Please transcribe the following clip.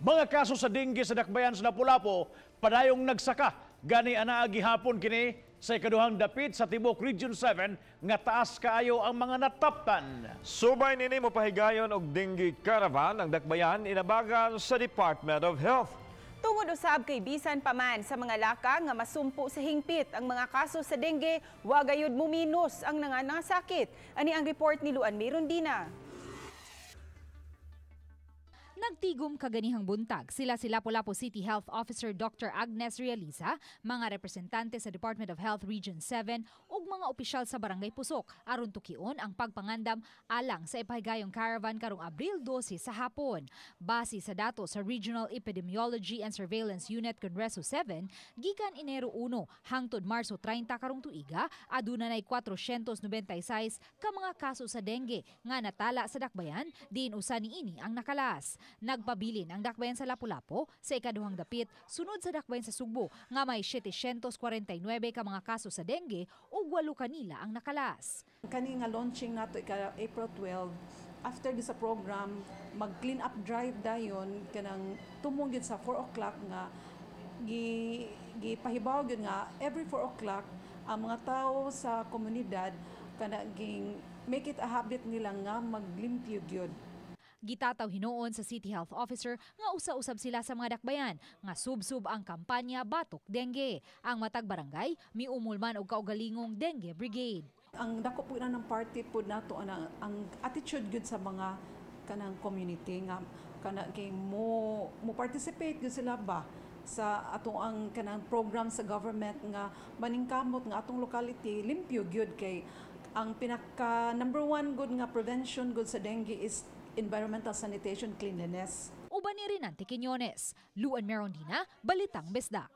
Mga kaso sa dengue sa dakbayan sa Lapu-Lapu, padayong nagsaka. Gani ana gihapon kini sa ikaduhang dapit sa Tibok Region 7 nga taas kaayo ang mga nataptan. Subay nini mo pahigayon og dengue caravan ang dakbayan inabagan sa Department of Health. Tungod usab kay bisan pa man sa mga laka nga masumpo sa hingpit ang mga kaso sa dengue, wa gayud muminos ang nanganasakit. Ani ang report ni Luan Mirondina. Nagtigom kaganihang buntag sila Lapu-Lapu City Health Officer Dr. Agnes Realiza, mga representante sa Department of Health Region 7 ug mga opisyal sa Barangay Pusok aron tukion ang pagpangandam alang sa ipahigayong caravan karong Abril 12 sa hapon. Base sa dato sa Regional Epidemiology and Surveillance Unit Congreso 7, gikan Enero 1 hangtod Marso 30 karong tuiga, aduna nay 496 ka mga kaso sa dengue nga natala sa dakbayan, diin usa niini ang nakalas. Nagpabilin ang dakbayan sa Lapu-Lapu sa ikaduhang dapit sunod sa dakbayan sa Sugbo nga may 749 ka mga kaso sa dengue ug 8 kanila ang nakalas. Kani nga launching nato ika April 12, after sa program mag-clean up drive dayon kanang tumong gyud sa 4 o'clock nga gipahibaw gyud nga every 4 o'clock ang mga tao sa komunidad kana ging make it a habit nila nga maglimpyo gyud. Gitataw hinuon sa City Health Officer nga usa-usab sila sa mga dakbayan nga sub-sub ang kampanya Batok Dengue. Ang matag barangay miumulman og kaugalingong Dengue Brigade. Ang dako po na ng party po nato ang attitude gyud sa mga kanang community nga kana kay mo participate gyud sila ba sa atong ang kanang program sa government nga maningkamot nga atong locality limpyo gyud kay ang pinaka number one good nga prevention good sa dengue is environmental sanitation cleanliness. Uban ni Rinante Quiñones, Luan Mirondina, Balitang Besda.